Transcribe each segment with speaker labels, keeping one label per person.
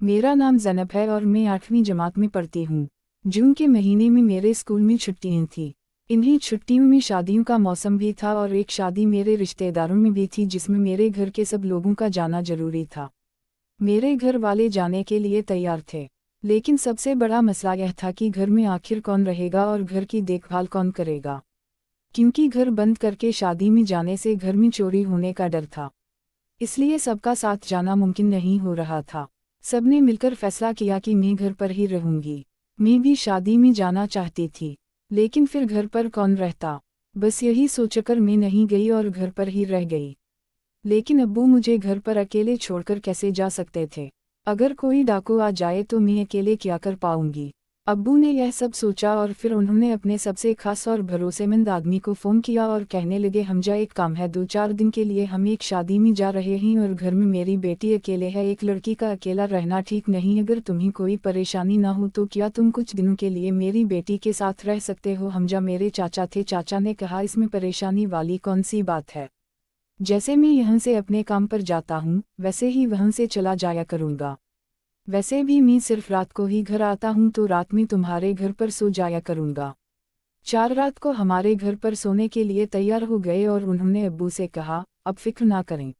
Speaker 1: मेरा नाम ज़ैनब है और मैं 8वीं जमात में पढ़ती हूँ। जून के महीने में मेरे स्कूल में छुट्टियाँ थीं। इन्हीं छुट्टियों में शादियों का मौसम भी था और एक शादी मेरे रिश्तेदारों में भी थी जिसमें मेरे घर के सब लोगों का जाना जरूरी था। मेरे घर वाले जाने के लिए तैयार थे, लेकिन सबसे बड़ा मसला यह था कि घर में आखिर कौन रहेगा और घर की देखभाल कौन करेगा, क्योंकि घर बंद करके शादी में जाने से घर में चोरी होने का डर था। इसलिए सबका साथ जाना मुमकिन नहीं हो रहा था। सबने मिलकर फैसला किया कि मैं घर पर ही रहूंगी। मैं भी शादी में जाना चाहती थी, लेकिन फिर घर पर कौन रहता। बस यही सोचकर मैं नहीं गई और घर पर ही रह गई। लेकिन अब्बू मुझे घर पर अकेले छोड़कर कैसे जा सकते थे। अगर कोई डाकू आ जाए तो मैं अकेले क्या कर पाऊंगी। अब्बू ने यह सब सोचा और फिर उन्होंने अपने सबसे खास और भरोसेमंद आदमी को फ़ोन किया और कहने लगे, हमजा एक काम है, 2-4 दिन के लिए हम एक शादी में जा रहे हैं और घर में मेरी बेटी अकेले है। एक लड़की का अकेला रहना ठीक नहीं। अगर तुम्हें कोई परेशानी ना हो तो क्या तुम कुछ दिनों के लिए मेरी बेटी के साथ रह सकते हो। हमजा मेरे चाचा थे। चाचा ने कहा, इसमें परेशानी वाली कौन सी बात है। जैसे मैं यहाँ से अपने काम पर जाता हूँ वैसे ही वहाँ से चला जाया करूँगा। वैसे भी मैं सिर्फ रात को ही घर आता हूँ तो रात में तुम्हारे घर पर सो जाया करूँगा। 4 रात को हमारे घर पर सोने के लिए तैयार हो गए और उन्होंने अब्बू से कहा, अब फिक्र ना करें,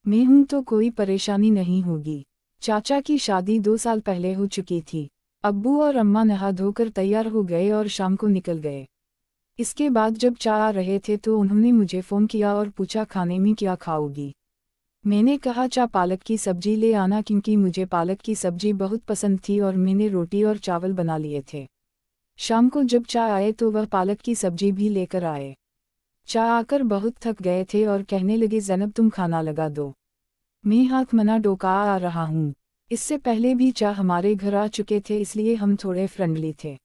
Speaker 1: मैं हूँ तो कोई परेशानी नहीं होगी। चाचा की शादी 2 साल पहले हो चुकी थी। अब्बू और अम्मा नहा धोकर तैयार हो गए और शाम को निकल गए। इसके बाद जब चाय आ रहे थे तो उन्होंने मुझे फ़ोन किया और पूछा, खाने में क्या खाओगी। मैंने कहा, चा पालक की सब्जी ले आना, क्योंकि मुझे पालक की सब्जी बहुत पसंद थी और मैंने रोटी और चावल बना लिए थे। शाम को जब चाय आए तो वह पालक की सब्जी भी लेकर आए। चाय आकर बहुत थक गए थे और कहने लगे, ज़ैनब तुम खाना लगा दो, मैं हाथ मना डोका आ रहा हूँ। इससे पहले भी चाय हमारे घर आ चुके थे, इसलिए हम थोड़े फ्रेंडली थे।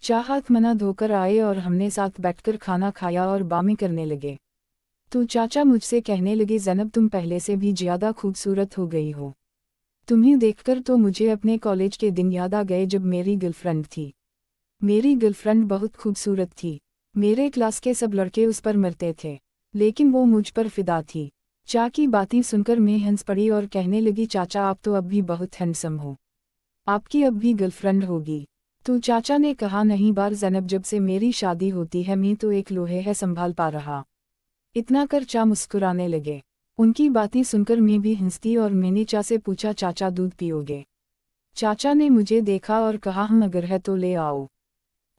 Speaker 1: चाय हाथ मना धोकर आए और हमने साथ बैठकर खाना खाया और बातें करने लगे। तो चाचा मुझसे कहने लगे, ज़ैनब तुम पहले से भी ज़्यादा खूबसूरत हो गई हो। तुम्हें देखकर तो मुझे अपने कॉलेज के दिन याद आ गए जब मेरी गर्लफ्रेंड थी। मेरी गर्लफ्रेंड बहुत खूबसूरत थी। मेरे क्लास के सब लड़के उस पर मरते थे, लेकिन वो मुझ पर फिदा थी। चा की बातें सुनकर मैं हंस पड़ी और कहने लगी, चाचा आप तो अब भी बहुत हैंडसम हो, आपकी अब भी गर्लफ्रेंड होगी। तो चाचा ने कहा, नहीं बार ज़ैनब, जब से मेरी शादी होती है मैं तो एक लोहे है संभाल पा रहा। इतना कर चा मुस्कुराने लगे। उनकी बातें सुनकर मैं भी हंसती और मैंने चा से पूछा, चाचा दूध पियोगे। चाचा ने मुझे देखा और कहा, हम अगर है तो ले आओ।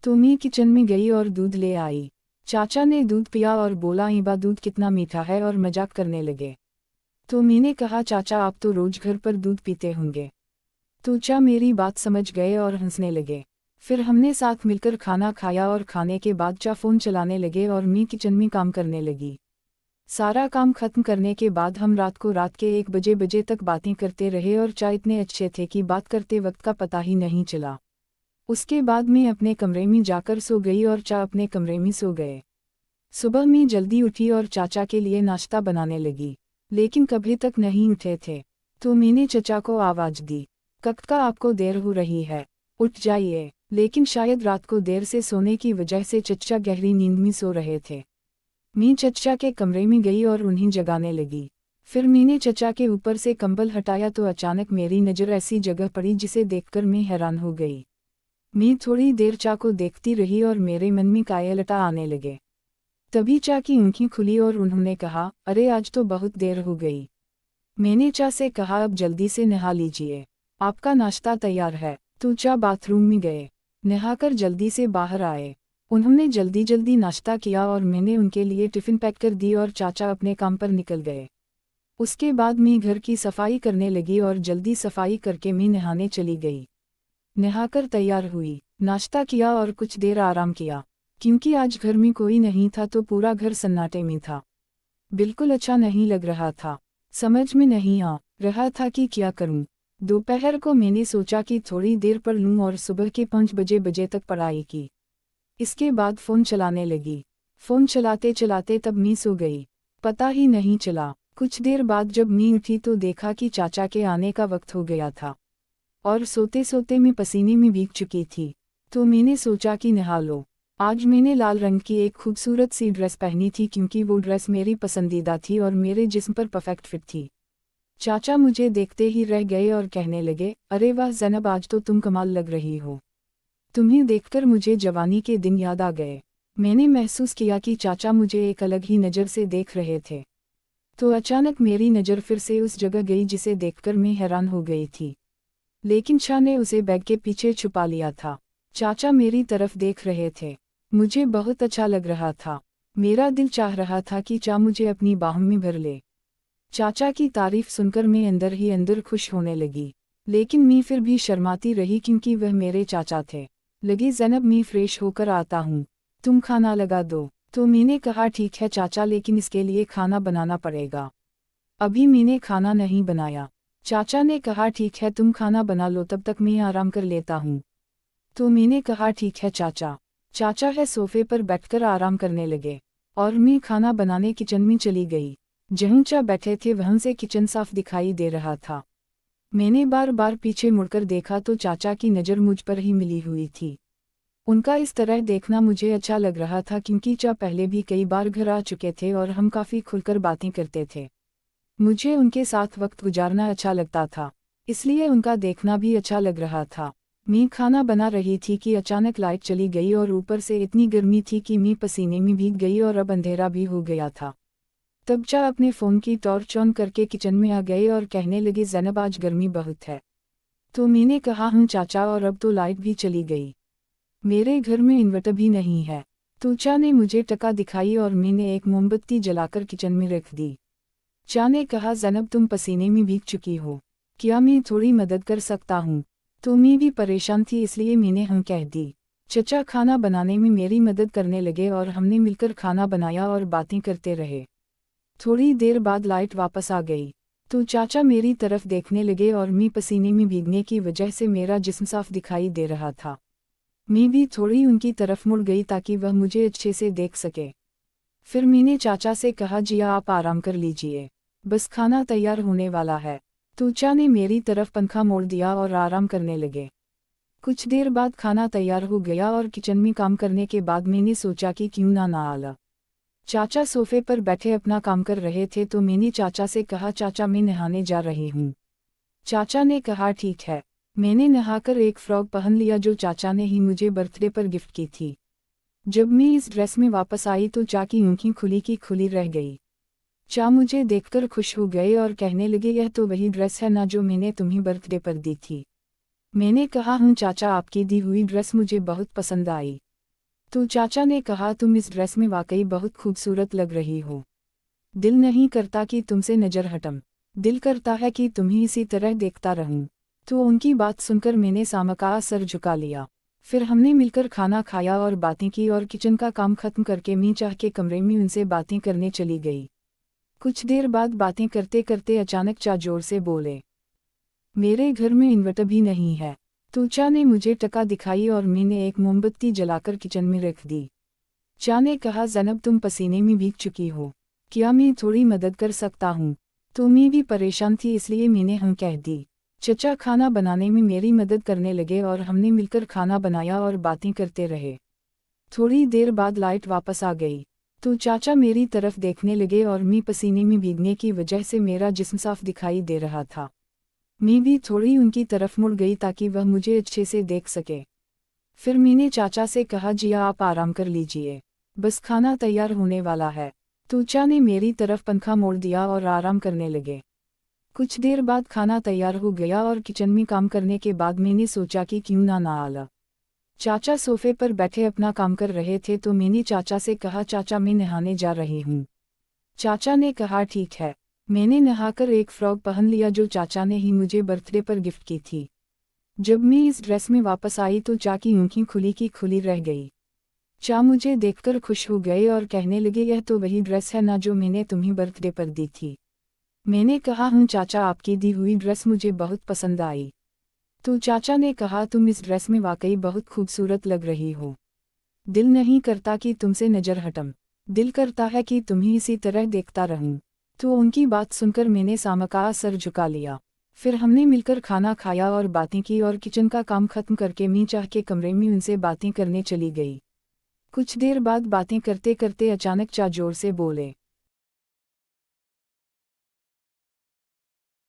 Speaker 1: तो मैं किचन में गई और दूध ले आई। चाचा ने दूध पिया और बोला, ईबा दूध कितना मीठा है, और मजाक करने लगे। तो मैंने कहा, चाचा आप तो रोज घर पर दूध पीते होंगे। तो चा मेरी बात समझ गए और हंसने लगे। फिर हमने साथ मिलकर खाना खाया और खाने के बाद चा फ़ोन चलाने लगे और मैं किचन में काम करने लगी। सारा काम खत्म करने के बाद हम रात के 1 बजे तक बातें करते रहे और चा इतने अच्छे थे कि बात करते वक्त का पता ही नहीं चला। उसके बाद मैं अपने कमरे में जाकर सो गई और चा अपने कमरे में सो गए। सुबह मैं जल्दी उठी और चाचा के लिए नाश्ता बनाने लगी, लेकिन कभी तक नहीं उठे थे। तो मैंने चचा को आवाज़ दी, कक्का आपको देर हो रही है, उठ जाइए। लेकिन शायद रात को देर से सोने की वजह से चचा गहरी नींद में सो रहे थे। मैं चचा के कमरे में गई और उन्हें जगाने लगी। फिर मैंने चचा के ऊपर से कंबल हटाया तो अचानक मेरी नज़र ऐसी जगह पड़ी जिसे देखकर मैं हैरान हो गई। मैं थोड़ी देर चा को देखती रही और मेरे मन में कायलता आने लगे। तभी चा की आंखें खुली और उन्होंने कहा, अरे आज तो बहुत देर हो गई। मैंने चा से कहा, अब जल्दी से नहा लीजिए, आपका नाश्ता तैयार है। तो चा बाथरूम में गए, नहाकर जल्दी से बाहर आए। उन्होंने जल्दी जल्दी नाश्ता किया और मैंने उनके लिए टिफ़िन पैक कर दी और चाचा अपने काम पर निकल गए। उसके बाद मैं घर की सफाई करने लगी और जल्दी सफाई करके मैं नहाने चली गई। नहाकर तैयार हुई, नाश्ता किया और कुछ देर आराम किया। क्योंकि आज घर में कोई नहीं था तो पूरा घर सन्नाटे में था। बिल्कुल अच्छा नहीं लग रहा था। समझ में नहीं आ रहा था कि क्या करूं। दोपहर को मैंने सोचा कि थोड़ी देर पढ़ लूं और सुबह के 5 बजे तक पढ़ाई की। इसके बाद फ़ोन चलाने लगी। फ़ोन चलाते चलाते तब मैं सो गई, पता ही नहीं चला। कुछ देर बाद जब मैं उठी तो देखा कि चाचा के आने का वक्त हो गया था और सोते सोते मैं पसीने में भीग चुकी थी। तो मैंने सोचा कि नहा लो। आज मैंने लाल रंग की एक खूबसूरत सी ड्रेस पहनी थी क्योंकि वो ड्रेस मेरी पसंदीदा थी और मेरे जिस्म पर परफेक्ट फिट थी। चाचा मुझे देखते ही रह गए और कहने लगे, अरे वाह ज़ैनब, आज तो तुम कमाल लग रही हो। तुम्हें देखकर मुझे जवानी के दिन याद आ गए। मैंने महसूस किया कि चाचा मुझे एक अलग ही नज़र से देख रहे थे। तो अचानक मेरी नज़र फिर से उस जगह गई जिसे देखकर मैं हैरान हो गई थी। लेकिन शाह ने उसे बैग के पीछे छुपा लिया था। चाचा मेरी तरफ देख रहे थे। मुझे बहुत अच्छा लग रहा था। मेरा दिल चाह रहा था कि चाचा मुझे अपनी बाहों में भर ले। चाचा की तारीफ सुनकर मैं अंदर ही अंदर खुश होने लगी। लेकिन मैं फिर भी शर्माती रही क्योंकि वह मेरे चाचा थे। लगी ज़ैनब, मैं फ्रेश होकर आता हूँ, तुम खाना लगा दो। तो मैंने कहा ठीक है चाचा, लेकिन इसके लिए खाना बनाना पड़ेगा। अभी मैंने खाना नहीं बनाया। चाचा ने कहा ठीक है तुम खाना बना लो, तब तक मैं आराम कर लेता हूँ। तो मैंने कहा ठीक है चाचा। चाचा है सोफे पर बैठकर आराम करने लगे और मैं खाना बनाने किचन में चली गई। जहाँ चाचा बैठे थे वहाँ से किचन साफ दिखाई दे रहा था। मैंने बार बार पीछे मुड़कर देखा तो चाचा की नज़र मुझ पर ही मिली हुई थी। उनका इस तरह देखना मुझे अच्छा लग रहा था क्योंकि चाचा पहले भी कई बार घर आ चुके थे और हम काफ़ी खुलकर बातें करते थे। मुझे उनके साथ वक्त गुजारना अच्छा लगता था, इसलिए उनका देखना भी अच्छा लग रहा था। मैं खाना बना रही थी कि अचानक लाइट चली गई और ऊपर से इतनी गर्मी थी कि मैं पसीने में भीग गई और अब अंधेरा भी हो गया था। तब चाचा अपने फ़ोन की टॉर्च ऑन करके किचन में आ गए और कहने लगे, ज़ैनब आज गर्मी बहुत है। तो मैंने कहा हूँ चाचा, और अब तो लाइट भी चली गई। मेरे घर में इन्वर्टर भी नहीं है। तो चाचा ने मुझे टका दिखाई और मैंने एक मोमबत्ती जलाकर किचन में रख दी। चाचा ने कहा, ज़ैनब तुम पसीने में भीग चुकी हो, क्या मैं थोड़ी मदद कर सकता हूँ? तो मैं भी परेशान थी इसलिए मैंने हाँ कह दी। चचा खाना बनाने में मेरी मदद करने लगे और हमने मिलकर खाना बनाया और बातें करते रहे। थोड़ी देर बाद लाइट वापस आ गई। तो चाचा मेरी तरफ देखने लगे और मैं पसीने में भीगने की वजह से मेरा जिस्म साफ दिखाई दे रहा था। मैं भी थोड़ी उनकी तरफ मुड़ गई ताकि वह मुझे अच्छे से देख सके। फिर मैंने चाचा से कहा, जी आप आराम कर लीजिए, बस खाना तैयार होने वाला है। तो चाचा ने मेरी तरफ पंखा मोड़ दिया और आराम करने लगे। कुछ देर बाद खाना तैयार हो गया और किचन में काम करने के बाद मैंने सोचा कि क्यों ना आला। चाचा सोफे पर बैठे अपना काम कर रहे थे तो मैंने चाचा से कहा, चाचा मैं नहाने जा रही हूँ। चाचा ने कहा ठीक है। मैंने नहाकर एक फ्रॉक पहन लिया जो चाचा ने ही मुझे बर्थडे पर गिफ्ट की थी। जब मैं इस ड्रेस में वापस आई तो चाचा की आंखें खुली की खुली रह गई। चाचा मुझे देखकर खुश हो गए और कहने लगे, यह तो वही ड्रेस है ना जो मैंने तुम्हें बर्थडे पर दी थी। मैंने कहा हूँ चाचा, आपकी दी हुई ड्रेस मुझे बहुत पसंद आई। तो चाचा ने कहा, तुम इस ड्रेस में वाकई बहुत खूबसूरत लग रही हो। दिल नहीं करता कि तुमसे नज़र हटम, दिल करता है कि तुम्हें इसी तरह देखता रहूं। तो उनकी बात सुनकर मैंने सामका सर झुका लिया। फिर हमने मिलकर खाना खाया और बातें की और किचन का काम खत्म करके मैं चाचा के कमरे में उनसे बातें करने चली गई। कुछ देर बाद बातें करते करते अचानक चाचा जोर से बोले, मेरे घर में इन्वर्टर भी नहीं है। तो चाचा ने मुझे टका दिखाई और मैंने एक मोमबत्ती जलाकर किचन में रख दी। चाचा ने कहा, ज़ैनब तुम पसीने में भीग चुकी हो, क्या मैं थोड़ी मदद कर सकता हूँ? तो मैं भी परेशान थी इसलिए मैंने हाँ कह दी। चचा खाना बनाने में मेरी मदद करने लगे और हमने मिलकर खाना बनाया और बातें करते रहे। थोड़ी देर बाद लाइट वापस आ गई। तो चाचा मेरी तरफ देखने लगे और मैं पसीने में भीगने की वजह से मेरा जिस्म साफ दिखाई दे रहा था। मैं भी थोड़ी उनकी तरफ मुड़ गई ताकि वह मुझे अच्छे से देख सके। फिर मैंने चाचा से कहा, जी आप आराम कर लीजिए, बस खाना तैयार होने वाला है। तो चाचा ने मेरी तरफ पंखा मोड़ दिया और आराम करने लगे। कुछ देर बाद खाना तैयार हो गया और किचन में काम करने के बाद मैंने सोचा कि क्यों ना आला। चाचा सोफे पर बैठे अपना काम कर रहे थे तो मैंने चाचा से कहा, चाचा मैं नहाने जा रही हूँ। चाचा ने कहा ठीक है। मैंने नहाकर एक फ्रॉक पहन लिया जो चाचा ने ही मुझे बर्थडे पर गिफ्ट की थी। जब मैं इस ड्रेस में वापस आई तो चाचा की आंखें खुली की खुली रह गई। चाचा मुझे देखकर खुश हो गए और कहने लगे, यह तो वही ड्रेस है ना जो मैंने तुम्हें बर्थडे पर दी थी। मैंने कहा हूँ चाचा, आपकी दी हुई ड्रेस मुझे बहुत पसंद आई। तो चाचा ने कहा, तुम इस ड्रेस में वाकई बहुत खूबसूरत लग रही हो, दिल नहीं करता कि तुमसे नज़र हटम, दिल करता है कि तुम्हें इसी तरह देखता रहूं। तो उनकी बात सुनकर मैंने सामका सर झुका लिया। फिर हमने मिलकर खाना खाया और बातें की और किचन का काम खत्म करके मैं चाचा के कमरे में उनसे बातें करने चली गई। कुछ देर बाद बातें करते करते अचानक चाचा जोर से बोले,